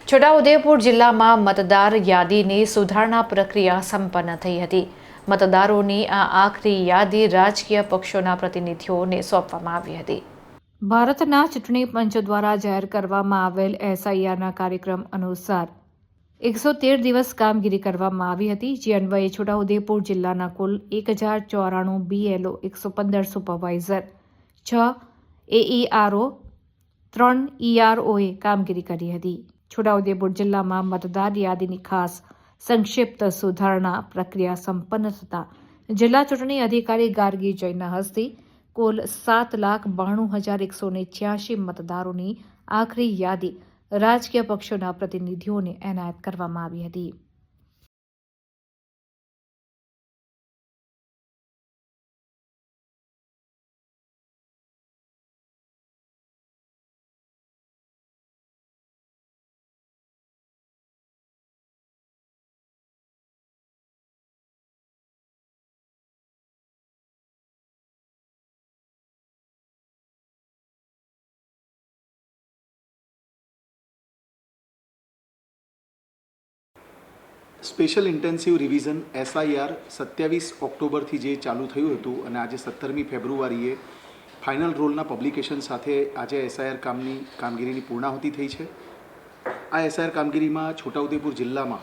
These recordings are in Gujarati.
છોટાઉદેપુર જિલ્લામાં મતદાર યાદીની સુધારણા પ્રક્રિયા સંપન્ન થઈ હતી. મતદારોની આ આખરી યાદી રાજકીય પક્ષોના પ્રતિનિધિઓને સોંપવામાં આવી હતી. ભારતના ચૂંટણી પંચ દ્વારા જાહેર કરવામાં આવેલ એસઆઈઆરના કાર્યક્રમ અનુસાર 113 દિવસ કામગીરી કરવામાં આવી હતી. જે અન્વયે છોટાઉદેપુર જિલ્લાના કુલ 1094 BLO, 115 સુપરવાઇઝર, 6 AERO, 3 EROએ કામગીરી કરી હતી. છોટાઉદેપુર જિલ્લામાં મતદાર યાદીની ખાસ સંક્ષિપ્ત સુધારણા પ્રક્રિયા સંપન્ન થતાં જિલ્લા ચૂંટણી અધિકારી ગાર્ગી જૈનના હસ્તે કુલ 7,92,186 મતદારોની આખરી યાદી રાજકીય પક્ષોના પ્રતિનિધિઓને એનાયત કરવામાં આવી હતી. સ્પેશિયલ ઇન્ટેન્સિવ રિવિઝન SIR 27 ઓક્ટોબરથી જે ચાલુ થયું હતું અને આજે 17મી ફેબ્રુઆરીએ ફાઇનલ રોલના પબ્લિકેશન સાથે આજે SIR કામગીરીની પૂર્ણાહુતિ થઈ છે. આ SIR કામગીરીમાં છોટાઉદેપુર જિલ્લામાં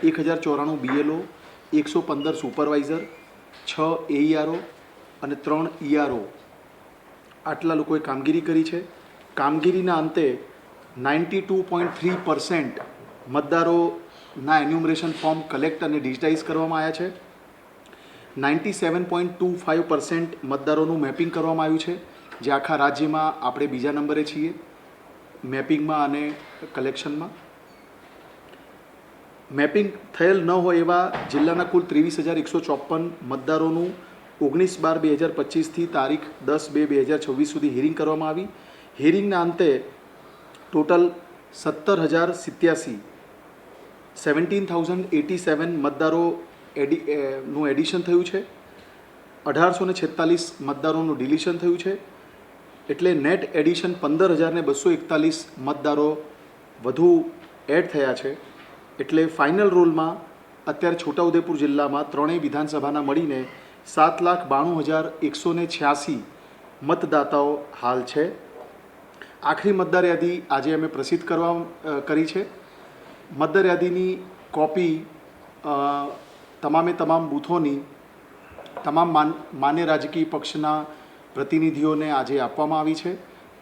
1094 BLO, 115 સુપરવાઇઝર, 6 AERO અને 3 ERO આટલા લોકોએ કામગીરી કરી છે. કામગીરીના અંતે 92.3% મતદારોના એન્યુમરેશન ફોર્મ કલેક્ટ અને ડિજિટાઇઝ કરવામાં આવ્યા છે. 97.25% મતદારોનું મેપિંગ કરવામાં આવ્યું છે, જે આખા રાજ્યમાં આપણે બીજા નંબરે છીએ મેપિંગમાં અને કલેક્શનમાં. મેપિંગ થયેલ ન હોય એવા જિલ્લાના કુલ 23,154 મતદારોનું 19/12/2025થી તારીખ 10/2/2026 સુધી હિયરિંગ કરવામાં આવી. હિયરિંગના અંતે ટોટલ 17,87 મતદારો નું એડિશન થયું છે. 1846 મતદારોનું ડિલિશન થયું છે. એટલે નેટ એડિશન 15,241 મતદારો વધુ એડ થયા છે. એટલે ફાઇનલ રોલમાં અત્યારે છોટાઉદેપુર જિલ્લામાં ત્રણેય વિધાનસભાના મળીને 7,92,186 મતદાતાઓ હાલ છે. આખરી મતદાર યાદી આજે અમે પ્રસિદ્ધ કરી છે. મતદાર યાદીની કોપી તમામ બૂથોની તમામ માન્ય રાજકીય પક્ષના પ્રતિનિધિઓને આજે આપવામાં આવી છે.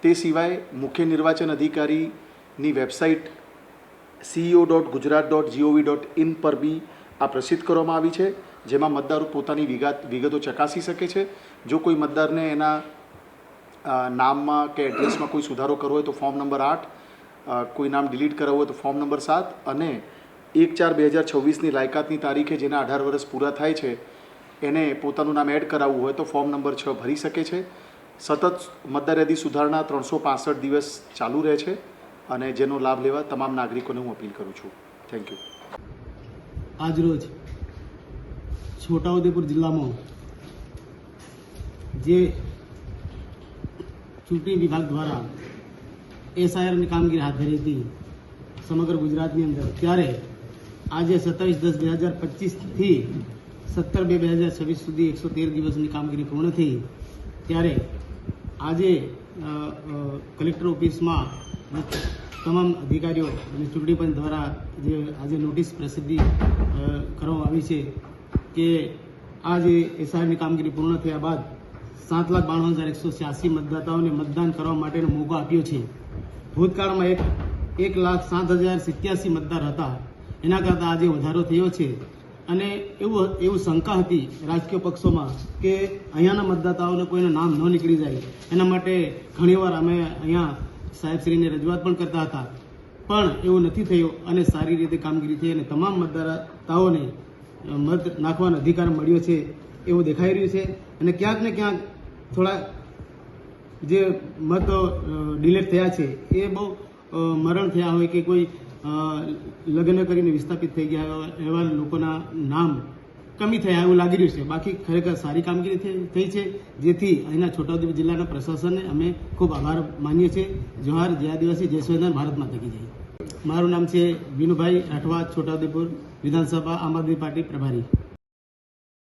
તે સિવાય મુખ્ય નિર્વાચન અધિકારીની વેબસાઇટ ceo.gujarat.gov.in પર બી આ પ્રસિદ્ધ કરવામાં આવી છે, જેમાં મતદારો પોતાની વિગતો ચકાસી શકે છે. જો કોઈ મતદારને એના નામમાં કે એડ્રેસમાં કોઈ સુધારો કરવો હોય તો ફોર્મ નંબર 8, કોઈ નામ ડિલીટ કરાવવું હોય તો ફોર્મ નંબર 7 અને 1/4/2026ની લાયકાતની તારીખે જેના 18 વર્ષ પૂરા થાય છે એને પોતાનું નામ એડ કરાવવું હોય તો ફોર્મ નંબર 6 ભરી શકે છે. સતત મતદાર યાદી સુધારણા 365 દિવસ ચાલુ રહે છે અને જેનો લાભ લેવા તમામ નાગરિકોને હું અપીલ કરું છું. Thank you. આજરોજ છોટાઉદેપુર જિલ્લામાં જે ચૂંટણી વિભાગ દ્વારા SIRની કામગીરી હાથ ધરી હતી સમગ્ર ગુજરાતની અંદર, ત્યારે આજે 27/10/2025થી 17/2/2026 સુધી 113 દિવસની કામગીરી પૂર્ણ થઈ. ત્યારે આજે કલેક્ટર ઓફિસમાં તમામ અધિકારીઓ અને ચૂંટણી પંચ દ્વારા જે આજે નોટિસ પ્રસિદ્ધિ કરવામાં આવી છે કે આ જે SIRની કામગીરી પૂર્ણ થયા બાદ 7,92,186 મતદાતાઓને મતદાન કરવા માટેનો મોકો આપ્યો છે. ભૂતકાળમાં 1,07,087 મતદાર હતા, એના કરતાં આજે વધારો થયો છે. અને એવું શંકા હતી રાજકીય પક્ષોમાં કે અહીંયાના મતદાતાઓને કોઈના નામ ન નીકળી જાય, એના માટે ઘણીવાર અમે અહીંયા સાહેબશ્રીને રજૂઆત પણ કરતા હતા, પણ એવું નથી થયું અને સારી રીતે કામગીરી થઈ અને તમામ મતદાતાઓને મત નાખવાનો અધિકાર મળ્યો છે એવું દેખાઈ રહ્યું છે. અને ક્યાંક ને ક્યાંક થોડા જે મતો ડિલેટ થયા છે એ બહુ મરણ થયા હોય કે કોઈ લગ્ન કરીને વિસ્થાપિત થઈ ગયા એવા લોકોના નામ કમી થયા એવું લાગી રહ્યું છે. બાકી ખરેખર સારી કામગીરી થઈ છે, જેથી અહીંના છોટાઉદેપુર જિલ્લાના પ્રશાસનને અમે ખૂબ આભાર માનીએ છીએ. જોહાર, જય આદિવાસી, જય સંવિધાન, ભારત માતા કી જય. મારું નામ છે વિનુભાઈ રાઠવા, છોટાઉદેપુર વિધાનસભા આમ આદમી પાર્ટી પ્રભારી.